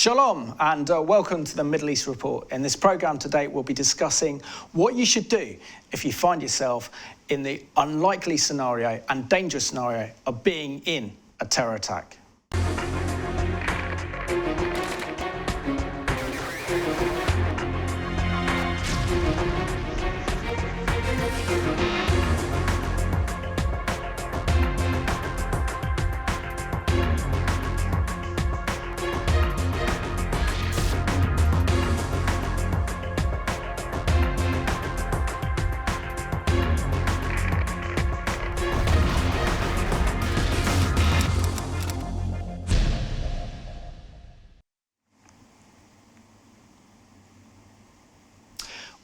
Shalom and welcome to the Middle East Report. In this program today, we'll be discussing what you should do if you find yourself in the unlikely scenario and dangerous scenario of being in a terror attack.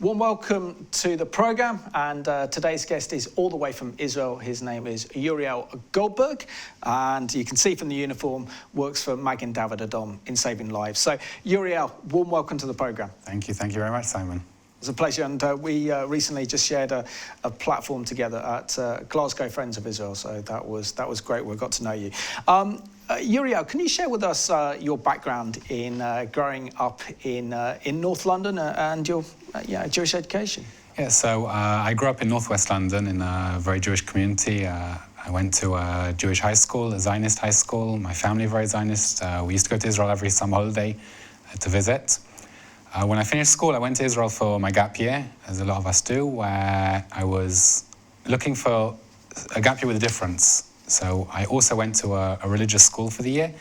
Warm welcome to the program, and today's guest is all the way from Israel. His name is Uriel Goldberg, and you can see from the uniform, works for Magen David Adom in saving lives. So, Uriel, warm welcome to the program. Thank you very much, Simon. It's a pleasure, and we recently just shared a platform together at Glasgow Friends of Israel, so that was great. We got to know you. Uriel, can you share with us your background in growing up in North London and your Jewish education? Yeah, so I grew up in northwest London in a very Jewish community. I went to a Jewish high school, a Zionist high school. My family very Zionist. We used to go to Israel every summer holiday to visit. When I finished school, I went to Israel for my gap year, as a lot of us do, where I was looking for a gap year with a difference. So I also went to a religious school for the year,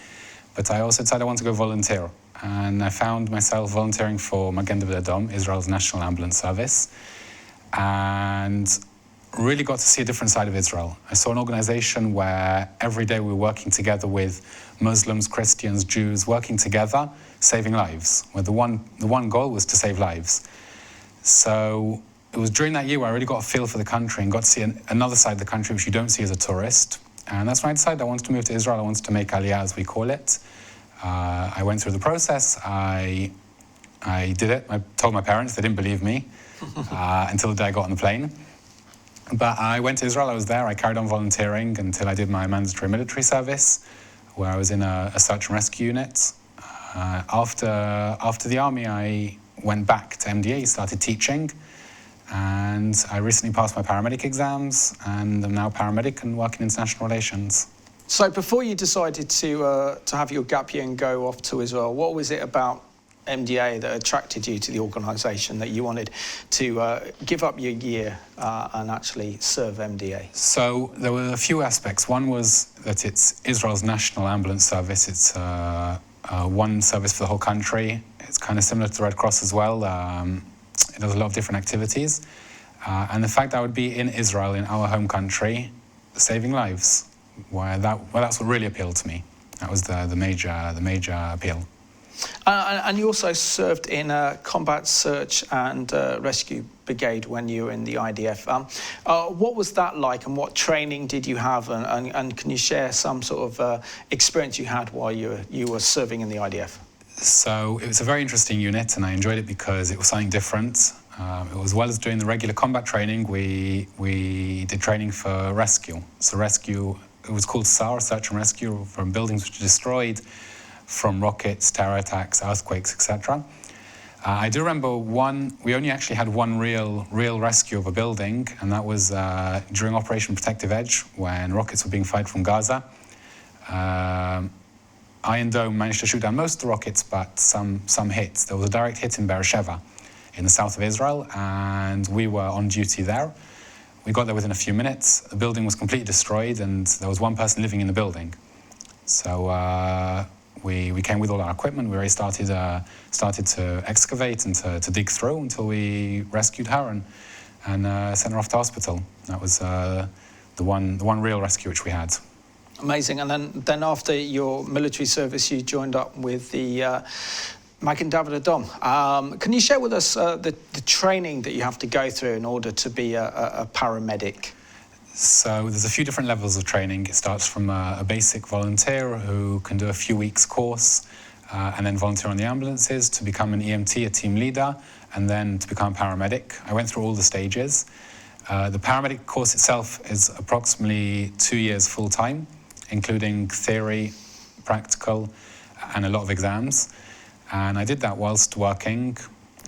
but I also decided I want to go volunteer. And I found myself volunteering for Magen David Adom, Israel's national ambulance service, and really got to see a different side of Israel. I saw an organization where every day we were working together with Muslims, Christians, Jews, working together, saving lives, where the one goal was to save lives. So it was during that year where I really got a feel for the country and got to see another side of the country which you don't see as a tourist. And that's when I decided I wanted to move to Israel. I wanted to make Aliyah, as we call it. I went through the process. I did it. I told my parents. They didn't believe me until the day I got on the plane. But I went to Israel. I was there. I carried on volunteering until I did my mandatory military service, where I was in a search and rescue unit. After the army, I went back to MDA, started teaching. And I recently passed my paramedic exams, and I'm now a paramedic and work in international relations. So before you decided to have your gap year and go off to Israel, what was it about MDA that attracted you to the organisation that you wanted to give up your year and actually serve MDA? So there were a few aspects. One was that it's Israel's national ambulance service. It's one service for the whole country. It's kind of similar to the Red Cross as well. It does a lot of different activities. And the fact that I would be in Israel, in our home country, saving lives, that's what really appealed to me. That was the major appeal. And you also served in a combat search and rescue brigade when you were in the IDF. What was that like, and what training did you have? And can you share some sort of experience you had while you were serving in the IDF? So it was a very interesting unit, and I enjoyed it because it was something different. As well as doing the regular combat training, we did training for rescue. So rescue, it was called SAR, search and rescue, from buildings which are destroyed, from rockets, terror attacks, earthquakes, etc. I do remember we only actually had one real rescue of a building, and that was during Operation Protective Edge, when rockets were being fired from Gaza. Iron Dome managed to shoot down most of the rockets, but some hits. There was a direct hit in Beersheba, in the south of Israel, and we were on duty there. We got there within a few minutes. The building was completely destroyed, and there was one person living in the building. So we came with all our equipment. We already started to excavate and to dig through until we rescued her and sent her off to hospital. That was the one real rescue which we had. Amazing. And then after your military service, you joined up with the Magen David Adom. Can you share with us the training that you have to go through in order to be a paramedic? So there's a few different levels of training. It starts from a basic volunteer who can do a few weeks course and then volunteer on the ambulances to become an EMT, a team leader, and then to become a paramedic. I went through all the stages. The paramedic course itself is approximately 2 years full-time, including theory, practical, and a lot of exams. And I did that whilst working.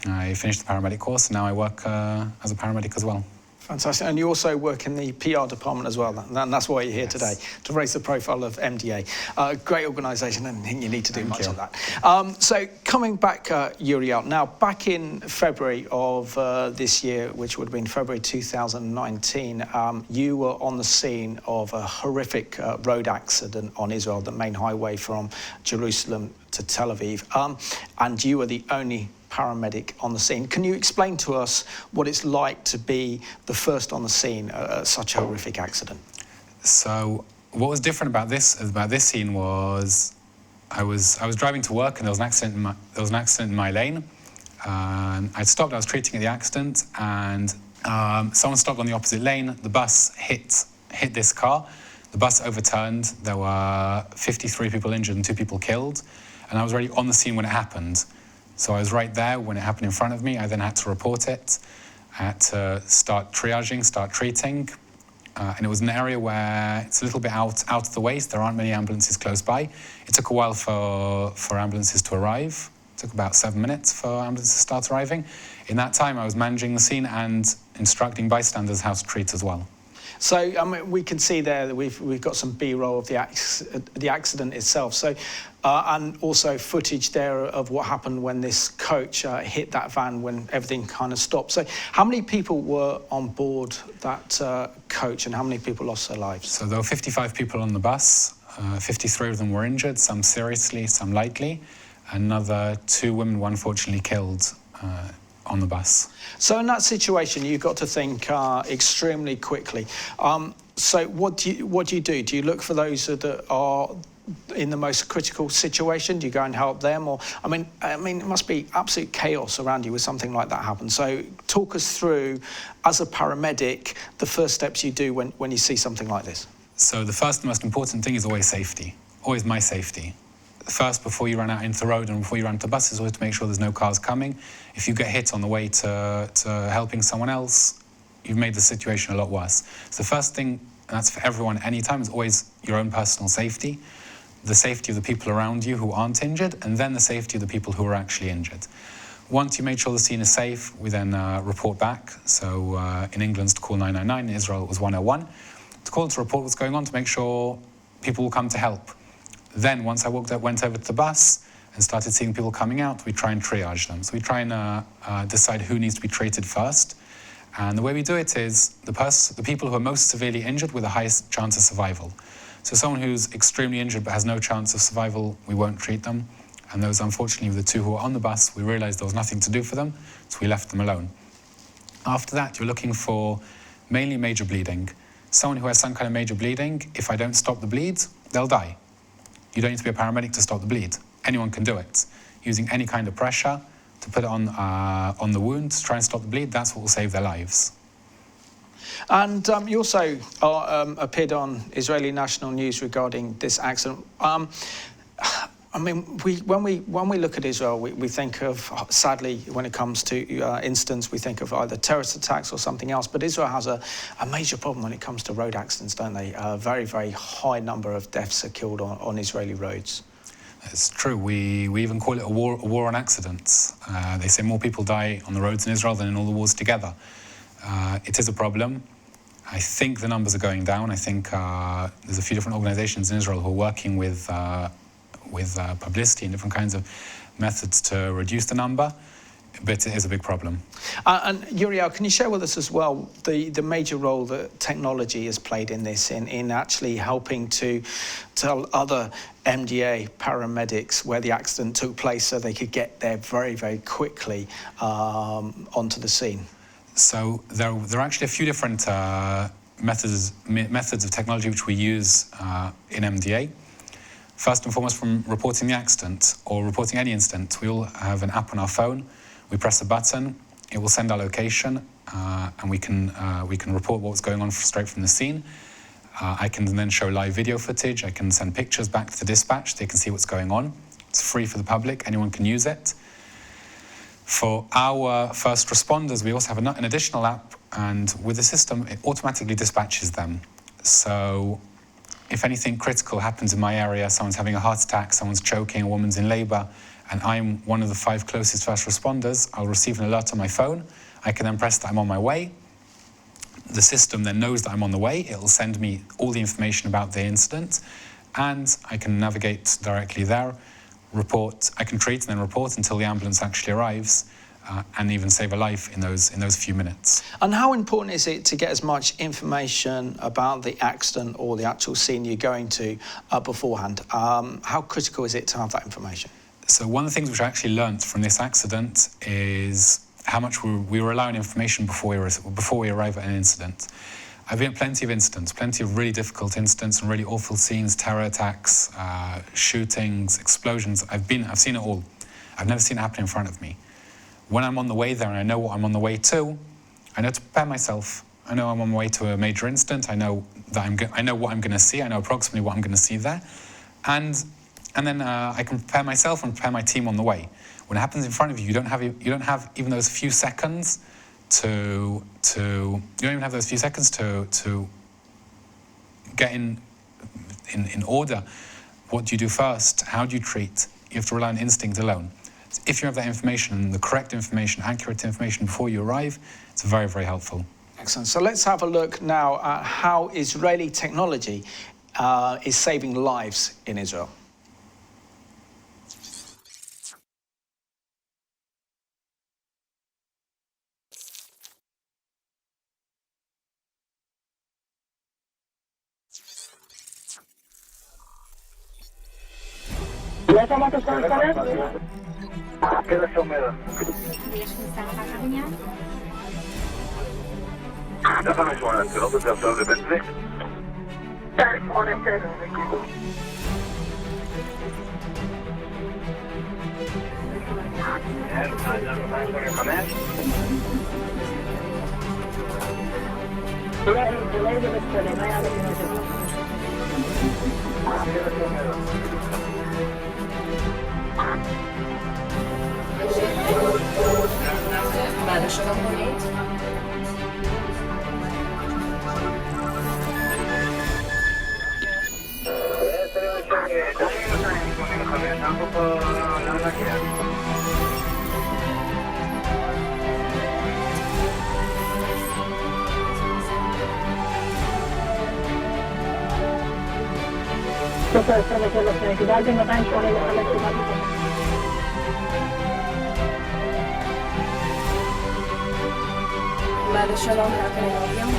I finished the paramedic course, and now I work as a paramedic as well. Fantastic. And you also work in the PR department as well, and that's why you're here today, to raise the profile of MDA. Great organisation, and you need to do much of that. So coming back, Uriel, now back in February of this year, which would have been February 2019, you were on the scene of a horrific road accident on Israel, the main highway from Jerusalem to Tel Aviv, and you were the only paramedic on the scene. Can you explain to us what it's like to be the first on the scene at such a horrific accident? So what was different about this scene was I was driving to work, and there was an accident in my lane. I'd stopped. I was treating the accident, and someone stopped on the opposite lane. The bus hit this car. The bus overturned. There were 53 people injured and 2 people killed, and I was already on the scene when it happened. So I was right there when it happened in front of me. I then had to report it. I had to start triaging, start treating. And it was an area where it's a little bit out of the way. So there aren't many ambulances close by. It took a while for ambulances to arrive. It took about 7 minutes for ambulances to start arriving. In that time, I was managing the scene and instructing bystanders how to treat as well. So I mean, we can see there that we've got some B-roll of the accident itself. So and also footage there of what happened when this coach hit that van when everything kind of stopped. So how many people were on board that coach, and how many people lost their lives? So there were 55 people on the bus. 53 of them were injured, some seriously, some lightly. Another 2 women were unfortunately killed on the bus. So in that situation, you've got to think extremely quickly. So what do you do? Do you look for those that are in the most critical situation? Do you go and help them? Or I mean, it must be absolute chaos around you when something like that happens. So talk us through, as a paramedic, the first steps you do when you see something like this. So the first and most important thing is always safety. Always my safety. First, before you run out into the road and before you run to buses, always to make sure there's no cars coming. If you get hit on the way to helping someone else, you've made the situation a lot worse. So the first thing, and that's for everyone anytime, is always your own personal safety, the safety of the people around you who aren't injured, and then the safety of the people who are actually injured. Once you made sure the scene is safe, we then report back. So in England, it's to call 999, in Israel it was 101. To call to report what's going on, to make sure people will come to help. Then, once I went over to the bus and started seeing people coming out, we try and triage them. So we try and decide who needs to be treated first. And the way we do it is the people who are most severely injured with the highest chance of survival. So someone who's extremely injured but has no chance of survival, we won't treat them. And those, unfortunately, the 2 who were on the bus, we realized there was nothing to do for them, so we left them alone. After that, you're looking for mainly major bleeding. Someone who has some kind of major bleeding, if I don't stop the bleed, they'll die. You don't need to be a paramedic to stop the bleed. Anyone can do it. Using any kind of pressure to put it on the wound, to try and stop the bleed, that's what will save their lives. And you also appeared on Israeli national news regarding this accident. I mean, when we look at Israel, we think of, sadly, when it comes to incidents, we think of either terrorist attacks or something else. But Israel has a major problem when it comes to road accidents, don't they? A very, very high number of deaths are killed on Israeli roads. It's true. We even call it a war on accidents. They say more people die on the roads in Israel than in all the wars together. It is a problem. I think the numbers are going down. I think there's a few different organizations in Israel who are working with publicity and different kinds of methods to reduce the number, but it is a big problem. And Uriel, can you share with us as well the major role that technology has played in this, in actually helping to tell other MDA paramedics where the accident took place so they could get there very, very quickly onto the scene? So there are actually a few different methods of technology which we use in MDA. First and foremost, from reporting the accident or reporting any incident, we all have an app on our phone. We press a button, it will send our location, and we can report what's going on straight from the scene. I can then show live video footage. I can send pictures back to the dispatch. They can see what's going on. It's free for the public. Anyone can use it. For our first responders, we also have an additional app, and with the system, it automatically dispatches them. So if anything critical happens in my area, someone's having a heart attack, someone's choking, a woman's in labor, and I'm one of the 5 closest first responders, I'll receive an alert on my phone. I can then press that I'm on my way. The system then knows that I'm on the way. It'll send me all the information about the incident, and I can navigate directly there, report. I can treat and then report until the ambulance actually arrives, and even save a life in those few minutes. And how important is it to get as much information about the accident or the actual scene you're going to beforehand? How critical is it to have that information? So one of the things which I actually learnt from this accident is how much we rely on information before we arrive at an incident. I've been at plenty of incidents, plenty of really difficult incidents and really awful scenes, terror attacks, shootings, explosions. I've seen it all. I've never seen it happen in front of me. When I'm on the way there and I know what I'm on the way to, I know to prepare myself. I know I'm on my way to a major incident. I know that I know what I'm going to see. I know approximately what I'm going to see there, and then I can prepare myself and prepare my team on the way. When it happens in front of you, you don't have even those few seconds to get in order. What do you do first? How do you treat? You have to rely on instinct alone. If you have that information, the correct information, accurate information before you arrive, it's very, very helpful. Excellent. So let's have a look now at how Israeli technology is saving lives in Israel. ¿Ya llamaste con el ¿Qué húmedo? ده 5 انطلاق الدفتر بنزك تعرف هنا بعد شلون بنيت؟ بعد شلون هكذا اليوم؟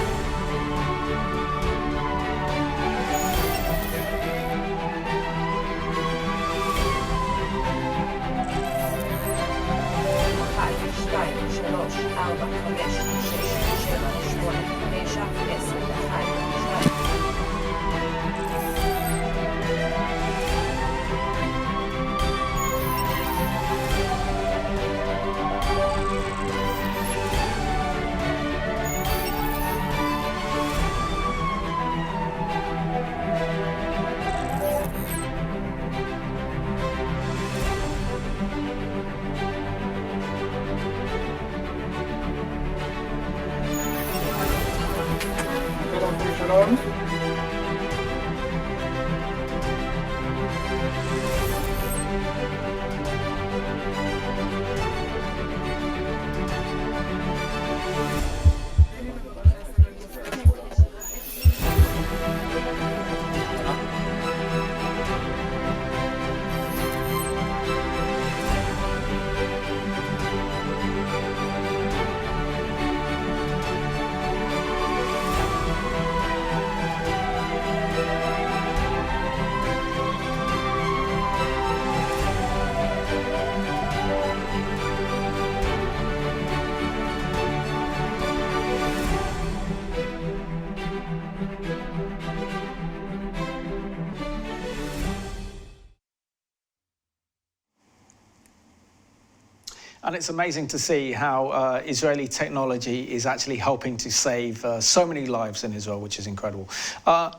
And it's amazing to see how Israeli technology is actually helping to save so many lives in Israel, which is incredible.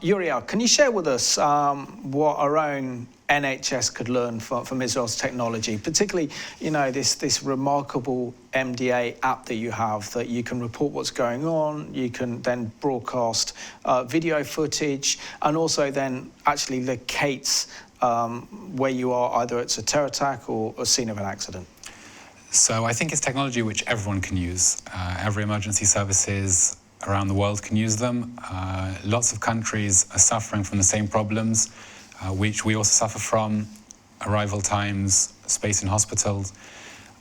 Uriel, can you share with us what our own NHS could learn from Israel's technology, particularly, you know, this remarkable MDA app that you have, that you can report what's going on, you can then broadcast video footage, and also then actually locates where you are, either it's a terror attack or a scene of an accident? So I think it's technology which everyone can use. Every emergency services around the world can use them. Lots of countries are suffering from the same problems, which we also suffer from: arrival times, space in hospitals.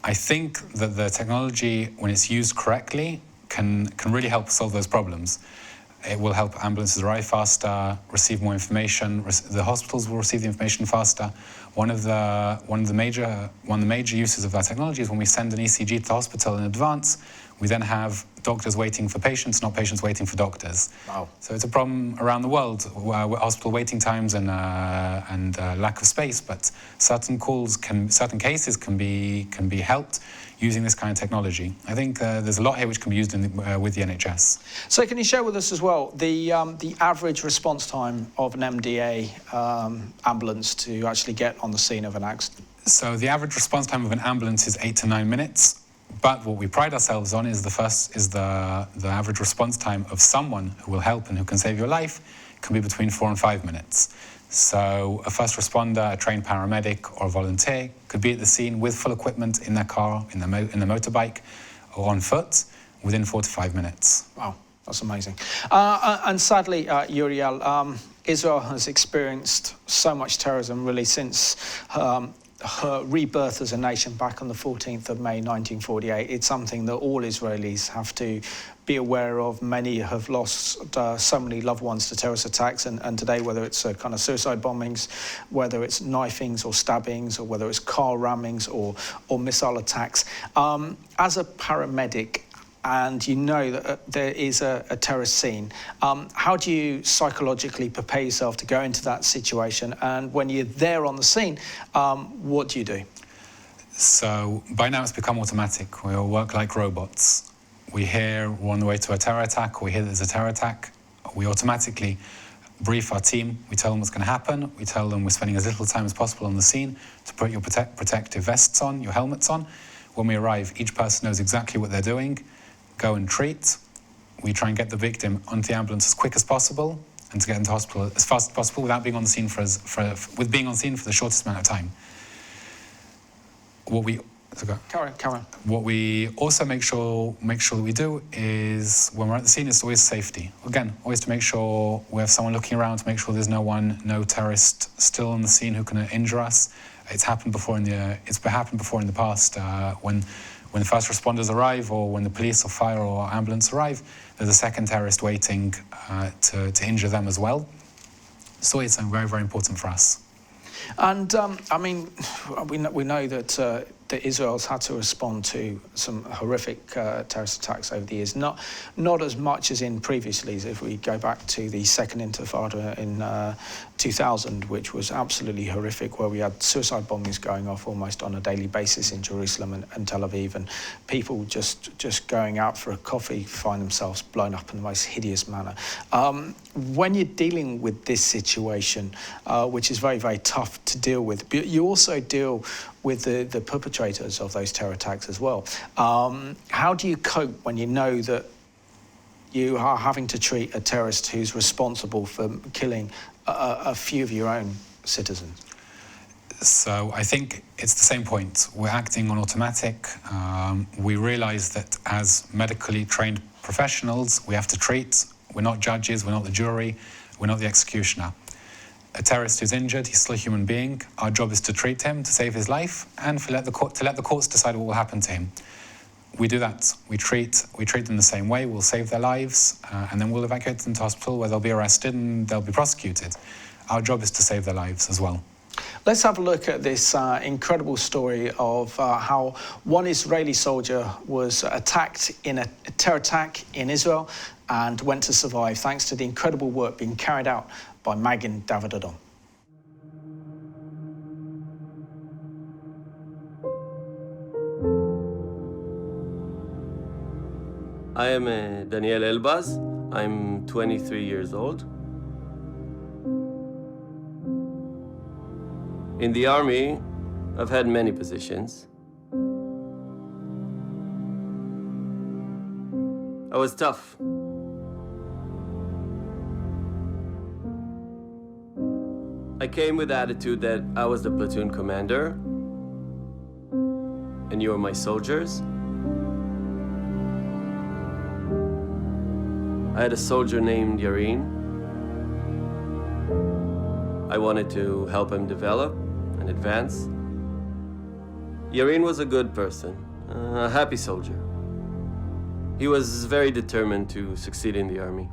I think that the technology, when it's used correctly, can really help solve those problems. It will help ambulances arrive faster, receive more information. The hospitals will receive the information faster. One of the major uses of that technology is when we send an ECG to the hospital in advance, we then have doctors waiting for patients, not patients waiting for doctors. Wow. So it's a problem around the world, with hospital waiting times and lack of space. But certain cases can be helped using this kind of technology. I think there's a lot here which can be used with the NHS. So can you share with us as well the average response time of an MDA ambulance to actually get on the scene of an accident? So the average response time of an ambulance is 8 to 9 minutes. But what we pride ourselves on is the average response time of someone who will help and who can save your life can be between 4 and 5 minutes. So a first responder, a trained paramedic or a volunteer could be at the scene with full equipment in their car, in their motorbike or on foot within 4 to 5 minutes. Wow, that's amazing. And sadly, Uriel, Israel has experienced so much terrorism really since her rebirth as a nation back on the 14th of May 1948. It's something that all Israelis have to be aware of. Many have lost so many loved ones to terrorist attacks, and today, whether it's kind of suicide bombings, whether it's knifings or stabbings, or whether it's car rammings or missile attacks. As a paramedic, and you know that there is a terrorist scene, how do you psychologically prepare yourself to go into that situation? And when you're there on the scene, what do you do? So by now it's become automatic. We all work like robots. We hear we're on the way to a terror attack, we hear there's a terror attack, we automatically brief our team. We tell them what's going to happen. We tell them we're spending as little time as possible on the scene to put your protective vests on, your helmets on. When we arrive, each person knows exactly what they're doing. Go and treat. We try and get the victim onto the ambulance as quick as possible and to get into hospital as fast as possible without being on the scene for the shortest amount of time. Carry on. What we also make sure that we do is, when we're at the scene, it's always safety. Again, always to make sure we have someone looking around to make sure there's no terrorist still on the scene who can injure us. It's happened before in the past when the first responders arrive, or when the police or fire or ambulance arrive, there's a second terrorist waiting to injure them as well. So it's very, very important for us. And I mean, we know that Israel's had to respond to some horrific terrorist attacks over the years. Not as much as in previously. If we go back to the second Intifada in 2000, which was absolutely horrific, where we had suicide bombings going off almost on a daily basis in Jerusalem and Tel Aviv, and people just going out for a coffee find themselves blown up in the most hideous manner. When you're dealing with this situation, which is very, very tough to deal with, but you also deal with the perpetrators of those terror attacks as well. How do you cope when you know that you are having to treat a terrorist who's responsible for killing a few of your own citizens? So I think it's the same point. We're acting on automatic. We realize that as medically trained professionals, we have to treat. We're not judges, we're not the jury, we're not the executioner. A terrorist who's injured, he's still a human being. Our job is to treat him, to save his life, and to let the courts decide what will happen to him. We do that. We treat them the same way. We'll save their lives, and then we'll evacuate them to hospital where they'll be arrested and they'll be prosecuted. Our job is to save their lives as well. Let's have a look at this incredible story of how one Israeli soldier was attacked in a terror attack in Israel and went to survive thanks to the incredible work being carried out by Magen David Adom. I am Daniel Elbaz. I'm 23 years old. In the army, I've had many positions. I was tough. I came with the attitude that I was the platoon commander and you were my soldiers. I had a soldier named Yarin. I wanted to help him develop and advance. Yarin was a good person, a happy soldier. He was very determined to succeed in the army.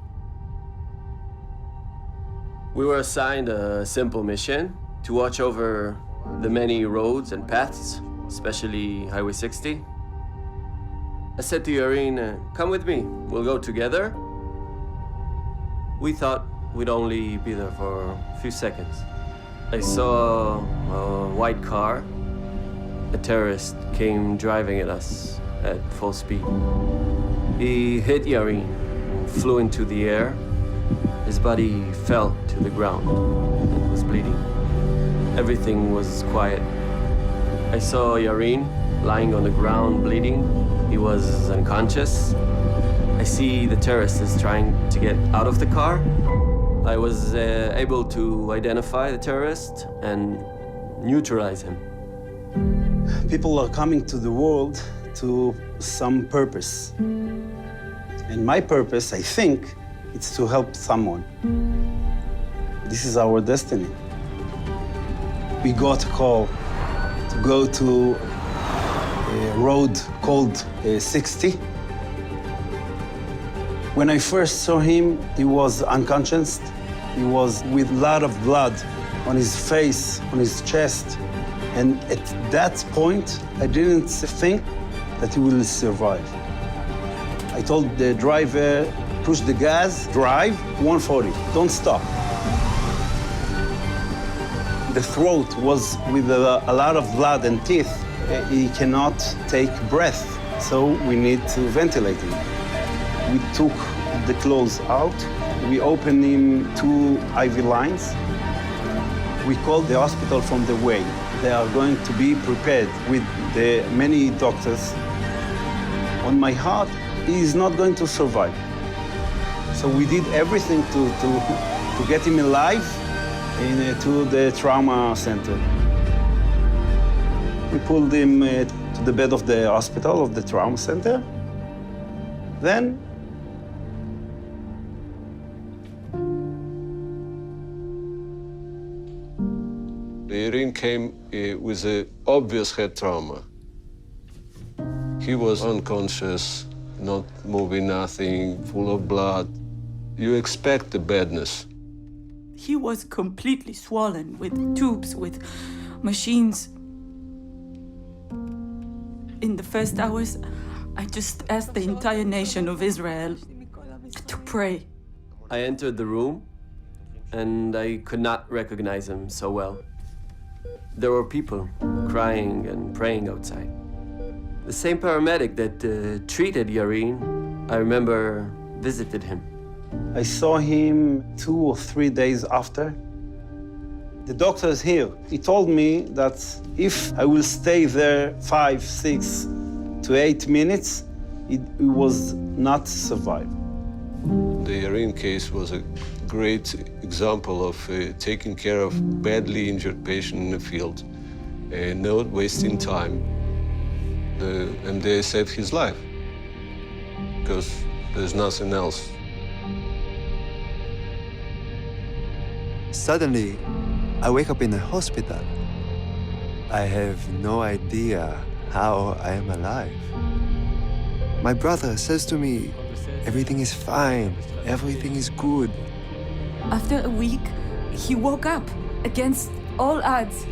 We were assigned a simple mission to watch over the many roads and paths, especially Highway 60. I said to Yarin, come with me, we'll go together. We thought we'd only be there for a few seconds. I saw a white car. A terrorist came driving at us at full speed. He hit Yarin, flew into the air. His body fell to the ground and was bleeding. Everything was quiet. I saw Yarin lying on the ground bleeding. He was unconscious. I see the terrorist is trying to get out of the car. I was able to identify the terrorist and neutralize him. People are coming to the world to some purpose. And my purpose, I think, is to help someone. This is our destiny. We got a call to go to a road called 60. When I first saw him, he was unconscious. He was with a lot of blood on his face, on his chest. And at that point, I didn't think that he will survive. I told the driver, push the gas, drive 140, don't stop. The throat was with a lot of blood and teeth. He cannot take breath, so we need to ventilate him. We took the clothes out. We opened him 2 IV lines. We called the hospital from the way. They are going to be prepared with the many doctors. On my heart, he is not going to survive. So we did everything to get him alive to the trauma center. We pulled him to the bed of the hospital, of the trauma center. Then Yarin came with an obvious head trauma. He was unconscious, not moving, nothing, full of blood. You expect the badness. He was completely swollen with tubes, with machines. In the first hours, I just asked the entire nation of Israel to pray. I entered the room and I could not recognize him so well. There were people crying and praying outside. The same paramedic that treated Yarin, I remember visited him. I saw him 2 or 3 days after. The doctor is here. He told me that if I will stay there 5, 6 to 8 minutes, it was not survive. The Yarin case was a great example of taking care of badly injured patient in the field, not wasting time. And they saved his life because there's nothing else. Suddenly, I wake up in a hospital. I have no idea how I am alive. My brother says to me, everything is fine, everything is good. After a week, he woke up against all odds.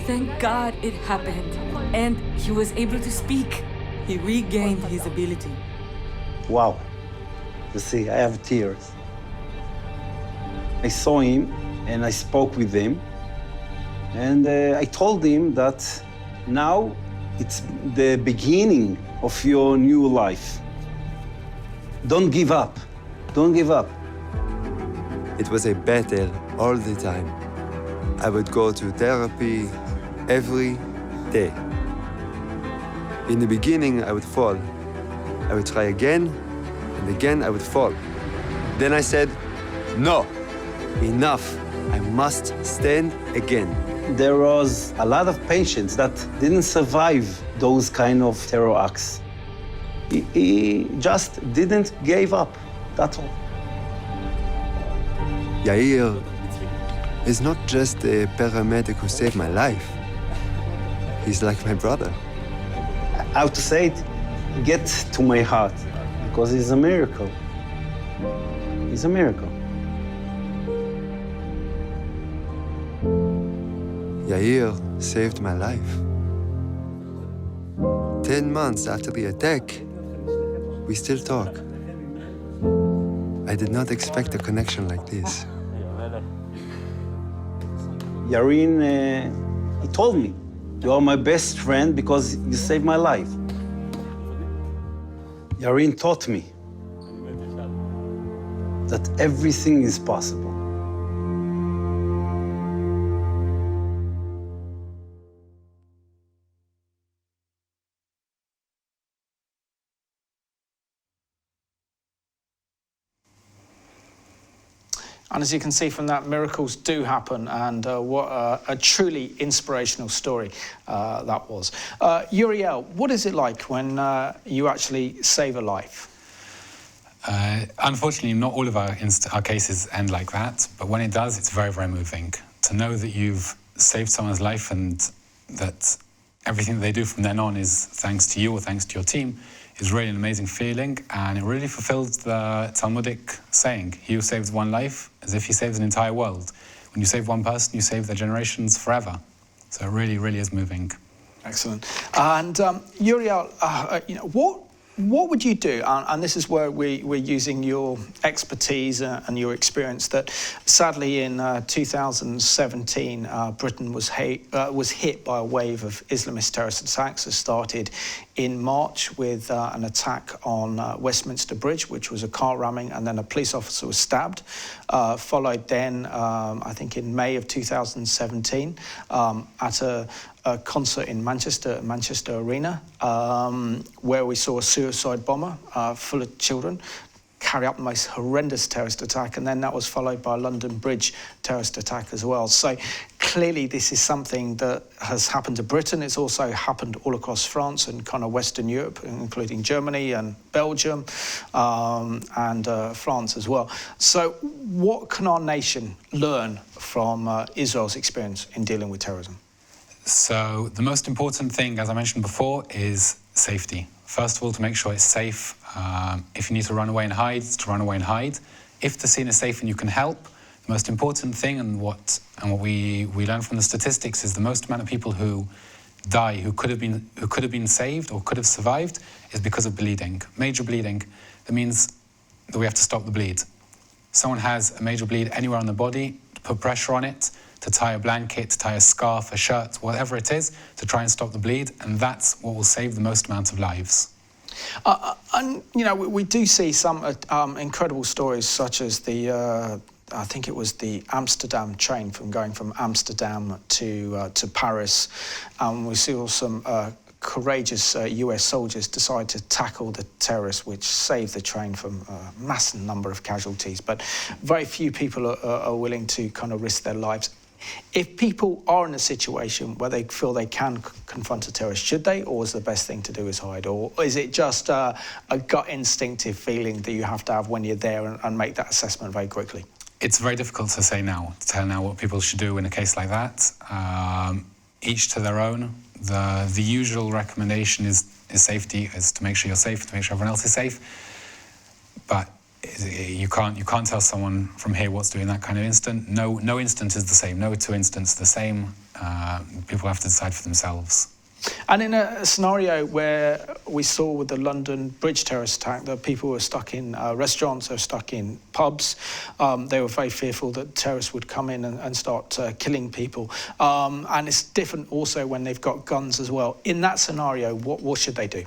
Thank God it happened, and he was able to speak. He regained his ability. Wow. You see, I have tears. I saw him and I spoke with him. And I told him that now it's the beginning of your new life. Don't give up. Don't give up. It was a battle all the time. I would go to therapy every day. In the beginning, I would fall. I would try again, and again I would fall. Then I said, no, enough. I must stand again. There was a lot of patients that didn't survive those kind of terror acts. He just didn't give up, that's all. Yair is not just a paramedic who saved my life. He's like my brother. How to say it? Get to my heart, because he's a miracle. He's a miracle. Yair saved my life. 10 months after the attack, we still talk. I did not expect a connection like this. Yarin, he told me, you are my best friend because you saved my life. Yarin taught me that everything is possible. And as you can see from that, miracles do happen, and what a truly inspirational story that was. Uriel, what is it like when you actually save a life? Unfortunately, not all of our cases end like that, but when it does, it's very, very moving. To know that you've saved someone's life and that everything that they do from then on is thanks to you or thanks to your team is really an amazing feeling, and it really fulfills the Talmudic saying, he who saves one life as if he saves an entire world. When you save one person, you save their generations forever. So it really, really is moving. Excellent. And Uriel, what would you do? And this is where we're using your expertise and your experience. That sadly in 2017, Britain was hit by a wave of Islamist terrorist attacks that started in March with an attack on Westminster Bridge, which was a car ramming, and then a police officer was stabbed. Followed then, I think in May of 2017, at a concert in Manchester Arena, where we saw a suicide bomber full of children carry out the most horrendous terrorist attack, and then that was followed by a London Bridge terrorist attack as well. So clearly this is something that has happened to Britain. It's also happened all across France and kind of Western Europe, including Germany and Belgium, and France as well. So what can our nation learn from Israel's experience in dealing with terrorism? So the most important thing, as I mentioned before, is safety. First of all, to make sure it's safe. If you need to run away and hide, to run away and hide. If the scene is safe and you can help, the most important thing, and what we learn from the statistics, is the most amount of people who die, who could have been saved or could have survived, is because of bleeding, major bleeding. That means that we have to stop the bleed. Someone has a major bleed anywhere on the body, to put pressure on it, to tie a blanket, to tie a scarf, a shirt, whatever it is, to try and stop the bleed, and that's what will save the most amount of lives. And, you know, we do see some incredible stories, such as the, I think it was the Amsterdam train going from Amsterdam to Paris. We saw some courageous US soldiers decide to tackle the terrorists, which saved the train from a massive number of casualties. But very few people are willing to kind of risk their lives. If people are in a situation where they feel they can confront a terrorist, should they, or is the best thing to do is hide? Or is it just a gut instinctive feeling that you have to have when you're there and make that assessment very quickly? It's very difficult to say now, to tell now what people should do in a case like that. Each to their own. The usual recommendation is safety, is to make sure you're safe, to make sure everyone else is safe. But you can't tell someone from here what's doing that kind of instant. No instant is the same. No two instants the same. People have to decide for themselves. And in a scenario where we saw with the London Bridge terrorist attack, that people were stuck in restaurants, they were stuck in pubs, they were very fearful that terrorists would come in and start killing people. And it's different also when they've got guns as well. In that scenario, what should they do?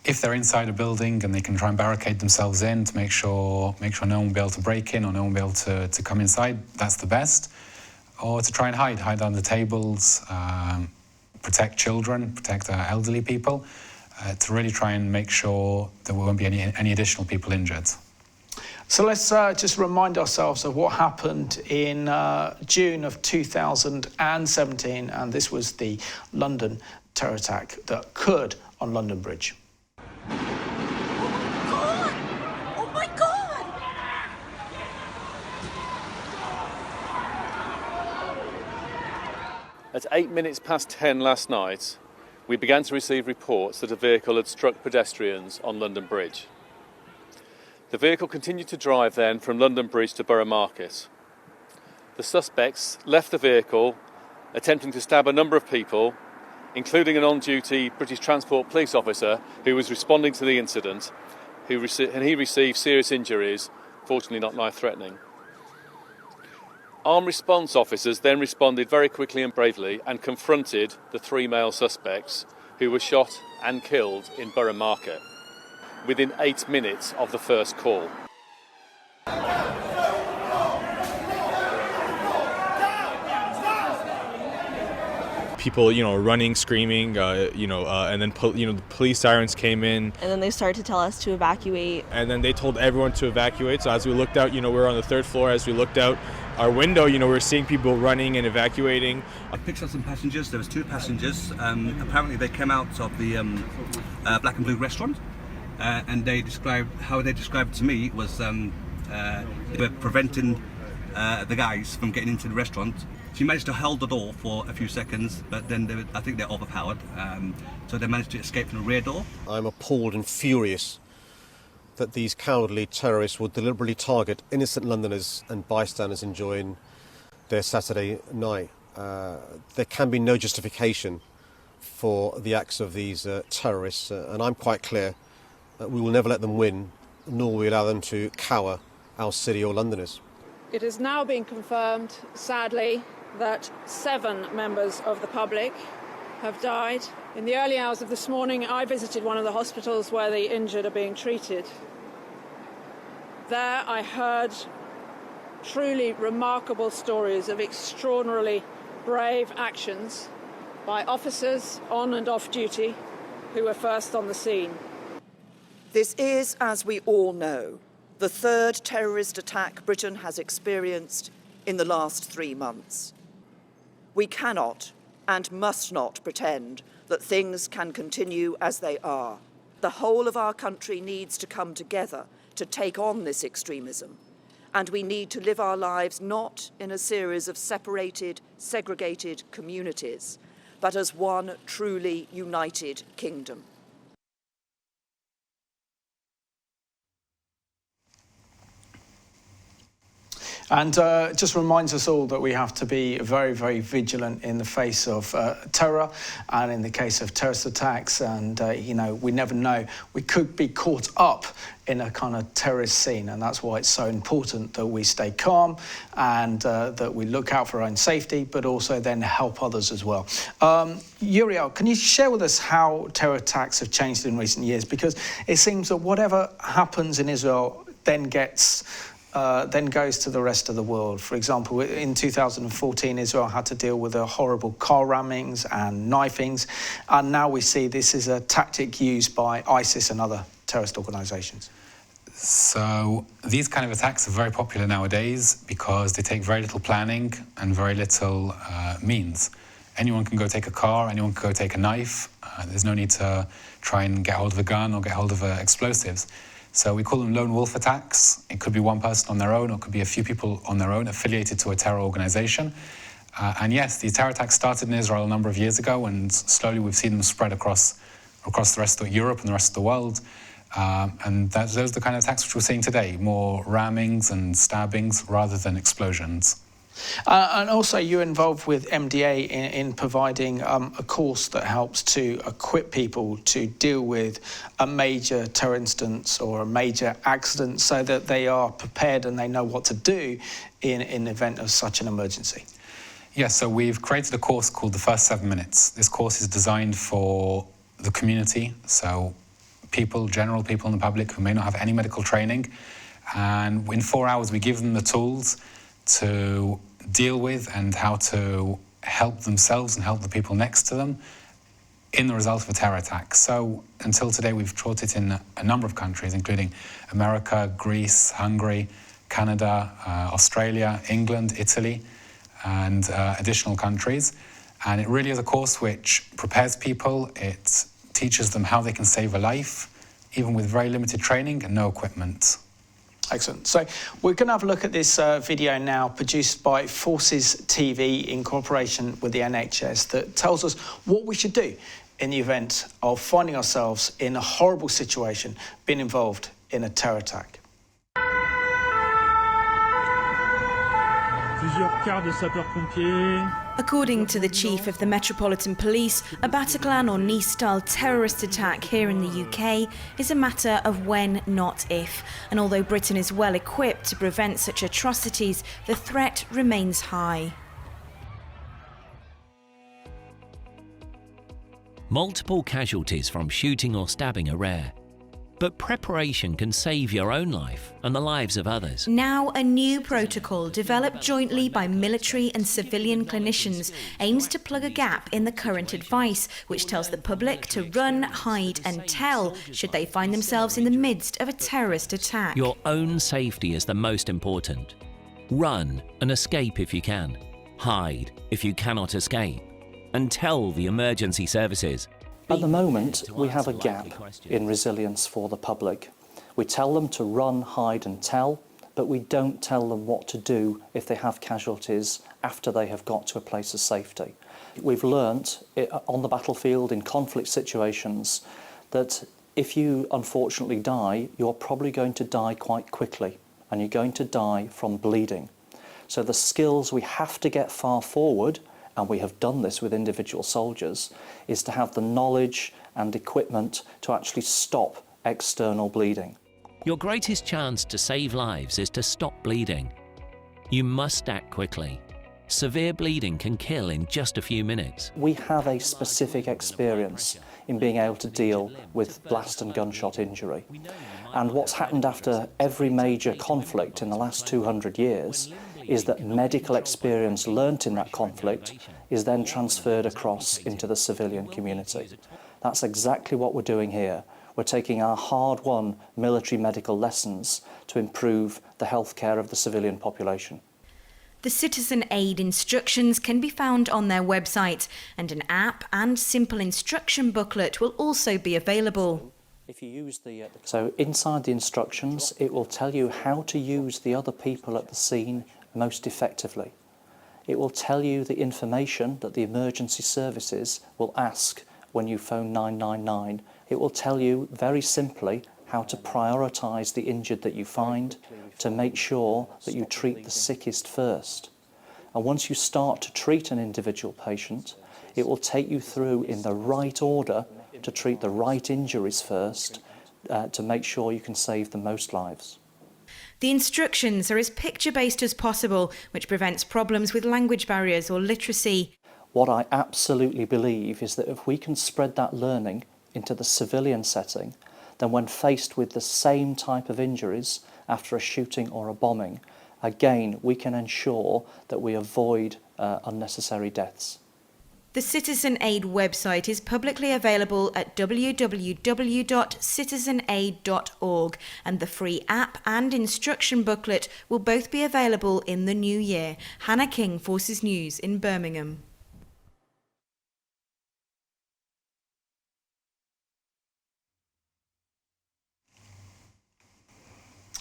If they're inside a building and they can try and barricade themselves in to make sure no one will be able to break in or no one will be able to come inside, that's the best. Or to try and hide under tables, protect children, protect elderly people, to really try and make sure there won't be any additional people injured. So let's just remind ourselves of what happened in June of 2017, and this was the London terror attack that occurred on London Bridge. Oh my God! At 8 minutes past 10 last night, we began to receive reports that a vehicle had struck pedestrians on London Bridge. The vehicle continued to drive then from London Bridge to Borough Market. The suspects left the vehicle, attempting to stab a number of people, including an on-duty British Transport Police officer who was responding to the incident, and he received serious injuries, fortunately not life-threatening. Armed response officers then responded very quickly and bravely and confronted the 3 male suspects who were shot and killed in Borough Market within 8 minutes of the first call. People, running, screaming, and then, the police sirens came in. And then they started to tell us to evacuate. And then they told everyone to evacuate. So as we looked out, we were on the 3rd floor. As we looked out our window, we were seeing people running and evacuating. I picked up some passengers. There was 2 passengers. Apparently they came out of the Black and Blue restaurant. And how they described it to me was they were preventing the guys from getting into the restaurant. She managed to hold the door for a few seconds, but then I think they're overpowered. So they managed to escape from the rear door. I'm appalled and furious that these cowardly terrorists would deliberately target innocent Londoners and bystanders enjoying their Saturday night. There can be no justification for the acts of these terrorists, and I'm quite clear that we will never let them win, nor will we allow them to cower our city or Londoners. It has now been confirmed, sadly, that 7 members of the public have died. In the early hours of this morning, I visited one of the hospitals where the injured are being treated. There I heard truly remarkable stories of extraordinarily brave actions by officers on and off duty who were first on the scene. This is, as we all know, the 3rd terrorist attack Britain has experienced in the last 3 months. We cannot and must not pretend that things can continue as they are. The whole of our country needs to come together to take on this extremism, and we need to live our lives not in a series of separated, segregated communities, but as one truly united kingdom. And just reminds us all that we have to be very, very vigilant in the face of terror and in the case of terrorist attacks. And, we never know. We could be caught up in a kind of terrorist scene. And that's why it's so important that we stay calm and that we look out for our own safety, but also then help others as well. Uriel, can you share with us how terror attacks have changed in recent years? Because it seems that whatever happens in Israel then goes to the rest of the world. For example, in 2014, Israel had to deal with the horrible car rammings and knifings, and now we see this is a tactic used by ISIS and other terrorist organisations. So these kind of attacks are very popular nowadays because they take very little planning and very little means. Anyone can go take a car, anyone can go take a knife. There's no need to try and get hold of a gun or get hold of explosives. So we call them lone wolf attacks. It could be one person on their own, or it could be a few people on their own affiliated to a terror organization. And yes, these terror attacks started in Israel a number of years ago, and slowly we've seen them spread across the rest of Europe and the rest of the world. And those are the kind of attacks which we're seeing today, more rammings and stabbings rather than explosions. And also you're involved with MDA in providing a course that helps to equip people to deal with a major terror instance or a major accident so that they are prepared and they know what to do in the event of such an emergency. Yes, so we've created a course called The First 7 Minutes. This course is designed for the community, so general people in the public who may not have any medical training. And in 4 hours, we give them the tools to deal with and how to help themselves and help the people next to them in the result of a terror attack. So until today, we've taught it in a number of countries, including America, Greece, Hungary, Canada, Australia, England, Italy, and additional countries. And it really is a course which prepares people. It teaches them how they can save a life, even with very limited training and no equipment. Excellent. So we're going to have a look at this video now, produced by Forces TV in cooperation with the NHS, that tells us what we should do in the event of finding ourselves in a horrible situation, being involved in a terror attack. According to the chief of the Metropolitan Police, a Bataclan or Nice-style terrorist attack here in the UK is a matter of when, not if. And although Britain is well equipped to prevent such atrocities, the threat remains high. Multiple casualties from shooting or stabbing are rare. But preparation can save your own life and the lives of others. Now, a new protocol developed jointly by military and civilian clinicians aims to plug a gap in the current advice, which tells the public to run, hide and tell should they find themselves in the midst of a terrorist attack. Your own safety is the most important. Run and escape if you can. Hide if you cannot escape. And tell the emergency services. At the moment, we have a gap in resilience for the public. We tell them to run, hide and tell, but we don't tell them what to do if they have casualties after they have got to a place of safety. We've learnt on the battlefield in conflict situations that if you unfortunately die, you're probably going to die quite quickly, and you're going to die from bleeding. So the skills we have to get far forward, and we have done this with individual soldiers, is to have the knowledge and equipment to actually stop external bleeding. Your greatest chance to save lives is to stop bleeding. You must act quickly. Severe bleeding can kill in just a few minutes. We have a specific experience in being able to deal with blast and gunshot injury. And what's happened after every major conflict in the last 200 years is that medical experience learnt in that conflict is then transferred across into the civilian community. That's exactly what we're doing here. We're taking our hard-won military medical lessons to improve the healthcare of the civilian population. The Citizen Aid instructions can be found on their website, and an app and simple instruction booklet will also be available. So inside the instructions, it will tell you how to use the other people at the scene most effectively. It will tell you the information that the emergency services will ask when you phone 999. It will tell you very simply how to prioritise the injured that you find to make sure that you treat the sickest first. And once you start to treat an individual patient, it will take you through in the right order to treat the right injuries first to make sure you can save the most lives. The instructions are as picture-based as possible, which prevents problems with language barriers or literacy. What I absolutely believe is that if we can spread that learning into the civilian setting, then when faced with the same type of injuries after a shooting or a bombing, again, we can ensure that we avoid unnecessary deaths. The Citizen Aid website is publicly available at www.citizenaid.org, and the free app and instruction booklet will both be available in the new year. Hannah King, Forces News in Birmingham.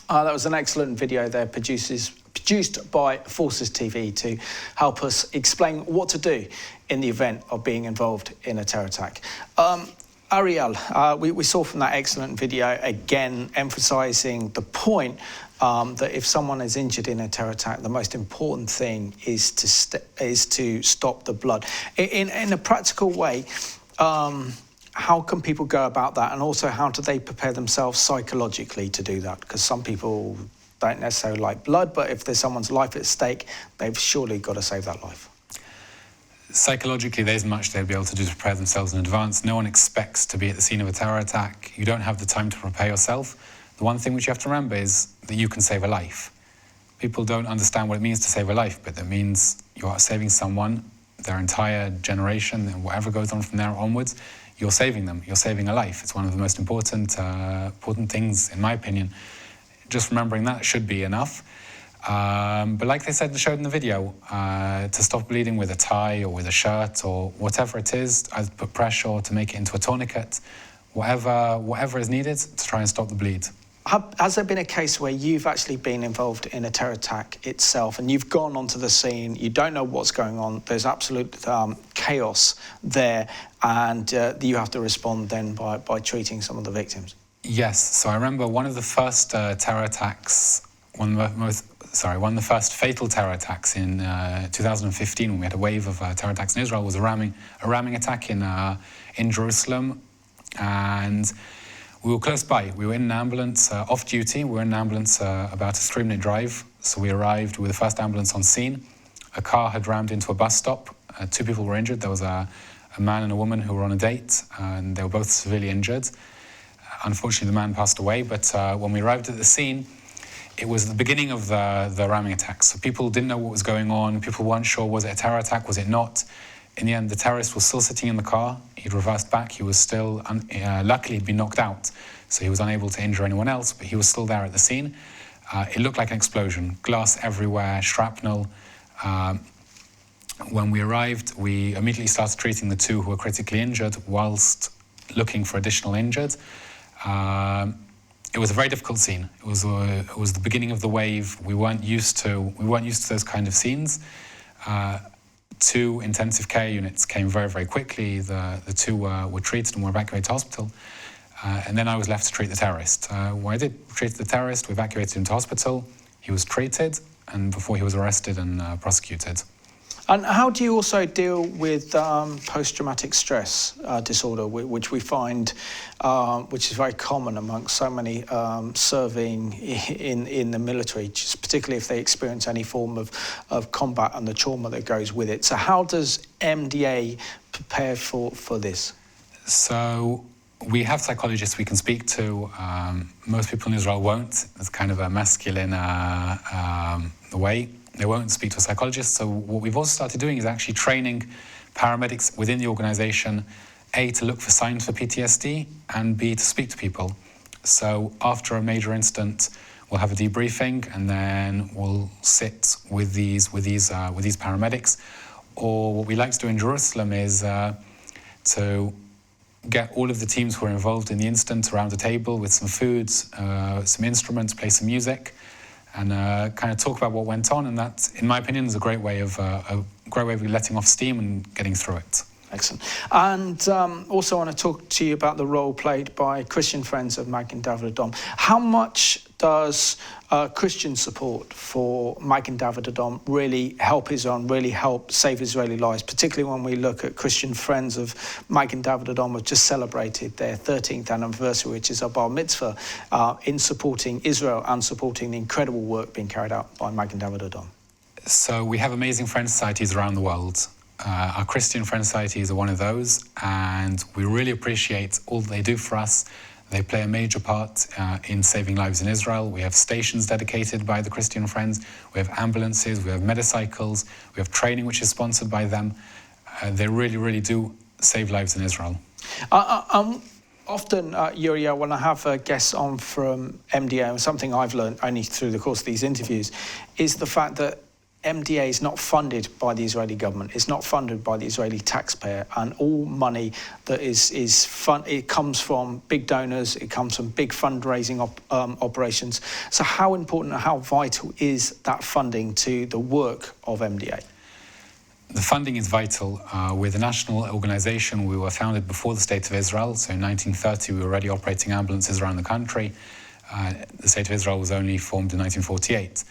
That was an excellent video there, produced by Forces TV to help us explain what to do in the event of being involved in a terror attack. Uriel, we saw from that excellent video, again, emphasising the point that if someone is injured in a terror attack, the most important thing is to stop the blood. In a practical way, how can people go about that, and also how do they prepare themselves psychologically to do that? Because some people don't necessarily like blood, but if there's someone's life at stake, they've surely got to save that life. Psychologically, there isn't much they'll be able to do to prepare themselves in advance. No one expects to be at the scene of a terror attack. You don't have the time to prepare yourself. The one thing which you have to remember is that you can save a life. People don't understand what it means to save a life, but that means you are saving someone, their entire generation, and whatever goes on from there onwards. you're saving them. You're saving a life. It's one of the most important things, in my opinion. Just remembering that should be enough. But like they showed in the video, to stop bleeding with a tie or with a shirt or whatever it is, either to put pressure or to make it into a tourniquet, whatever is needed to try and stop the bleed. Has there been a case where you've actually been involved in a terror attack itself and you've gone onto the scene, you don't know what's going on, there's absolute chaos there, and you have to respond then by treating some of the victims? Yes, so I remember one of the first terror attacks, one of the first fatal terror attacks in 2015, when we had a wave of terror attacks in Israel, was a ramming attack in Jerusalem, and we were close by. We were in an ambulance, off duty. We were in an ambulance about a 3-minute drive. So we arrived with the first ambulance on scene. A car had rammed into a bus stop. 2 people were injured. There was a man and a woman who were on a date, and they were both severely injured. Unfortunately, the man passed away, but when we arrived at the scene, it was the beginning of the ramming attack. So people didn't know what was going on. People weren't sure, was it a terror attack, was it not? In the end, the terrorist was still sitting in the car. He'd reversed back. He was still, luckily, he'd been knocked out, so he was unable to injure anyone else, but he was still there at the scene. It looked like an explosion, glass everywhere, shrapnel. When we arrived, we immediately started treating the 2 who were critically injured whilst looking for additional injured. It was a very difficult scene. It was the beginning of the wave. We weren't used to those kind of scenes. 2 intensive care units came very, very quickly. The 2 were treated and were evacuated to hospital. And then I was left to treat the terrorist. What I did, treated the terrorist, we evacuated him to hospital. He was treated, and before he was arrested and prosecuted. And how do you also deal with post-traumatic stress disorder, which we find, which is very common amongst so many serving in the military, just particularly if they experience any form of combat and the trauma that goes with it. So how does MDA prepare for this? So we have psychologists we can speak to. Most people in Israel won't. It's kind of a masculine way. They won't speak to a psychologist. So what we've also started doing is actually training paramedics within the organisation, A, to look for signs for PTSD, and B, to speak to people. So after a major incident, we'll have a debriefing, and then we'll sit with these paramedics. Or what we like to do in Jerusalem is to get all of the teams who are involved in the incident around a table with some foods, some instruments, play some music, and kind of talk about what went on. And that, in my opinion, is a great way of letting off steam and getting through it. Excellent. And also I want to talk to you about the role played by Christian Friends of Magen David Adom. How much does Christian support for Magen David Adom really help Israel, really help save Israeli lives, particularly when we look at Christian Friends of Magen David Adom have just celebrated their 13th anniversary, which is a bar mitzvah, in supporting Israel and supporting the incredible work being carried out by Magen David Adom? So we have amazing friend societies around the world. Our Christian friend societies are one of those, and we really appreciate all that they do for us. They play a major part in saving lives in Israel. We have stations dedicated by the Christian Friends. We have ambulances, we have motorcycles, we have training which is sponsored by them. They really, really do save lives in Israel. Often, Uriel, when I have guests on from MDA, and something I've learned only through the course of these interviews, is the fact that MDA is not funded by the Israeli government. It's not funded by the Israeli taxpayer, and all money that it comes from big donors. It comes from big fundraising operations. So, how important and how vital is that funding to the work of MDA? The funding is vital. We're the national organisation. We were founded before the State of Israel. So in 1930, we were already operating ambulances around the country. The State of Israel was only formed in 1948.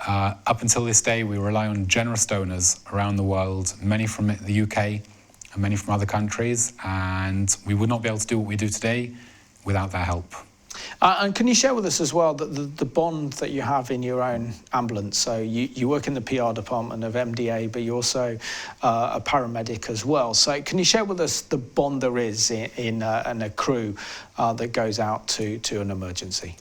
Up until this day, we rely on generous donors around the world, many from the UK and many from other countries, and we would not be able to do what we do today without their help. And can you share with us as well the bond that you have in your own ambulance? So you work in the PR department of MDA, but you're also a paramedic as well. So can you share with us the bond there is in a crew that goes out to an emergency?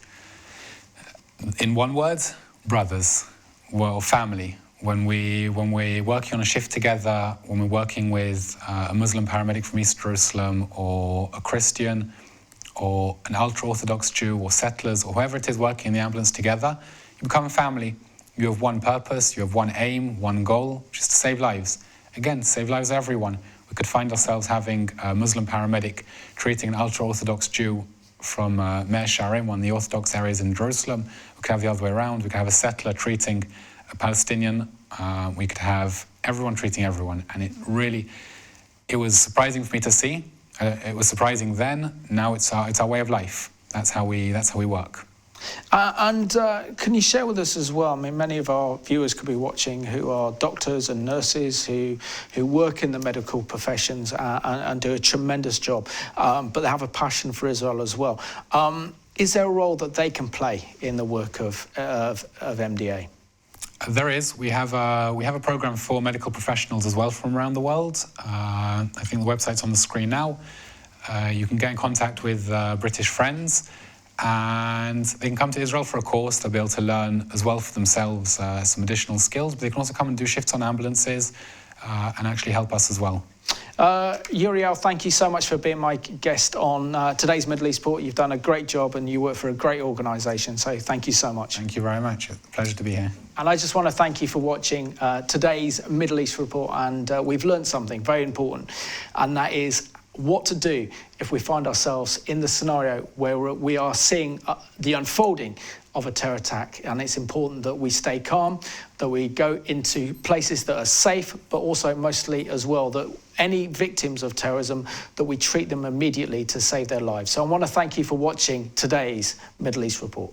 In one word, brothers. Well, family. when we're working on a shift together, when we're working with a Muslim paramedic from East Jerusalem, or a Christian, or an ultra-Orthodox Jew, or settlers, or whoever it is working in the ambulance together, you become a family. You have one purpose, you have one aim, one goal, which is to save lives. Again, save lives of everyone. We could find ourselves having a Muslim paramedic treating an ultra-Orthodox Jew from Mea Shearim, one of the Orthodox areas in Jerusalem. We could have the other way around. We could have a settler treating a Palestinian. We could have everyone treating everyone. And it was surprising for me to see. It was surprising then. Now it's our way of life. That's how we work. And can you share with us as well, I mean, many of our viewers could be watching who are doctors and nurses who work in the medical professions and do a tremendous job, but they have a passion for Israel as well. Is there a role that they can play in the work of MDA? There is. We have a program for medical professionals as well from around the world. I think the website's on the screen now. You can get in contact with British friends, and they can come to Israel for a course. They'll be able to learn as well for themselves some additional skills, but they can also come and do shifts on ambulances and actually help us as well. Uriel, thank you so much for being my guest on today's Middle East Report. You've done a great job and you work for a great organisation, so thank you so much. Thank you very much. It's a pleasure to be here. And I just want to thank you for watching today's Middle East Report, and we've learned something very important, and that is what to do if we find ourselves in the scenario where we are seeing the unfolding of a terror attack. And it's important that we stay calm, that we go into places that are safe, but also mostly as well that any victims of terrorism, that we treat them immediately to save their lives. So I want to thank you for watching today's Middle East Report.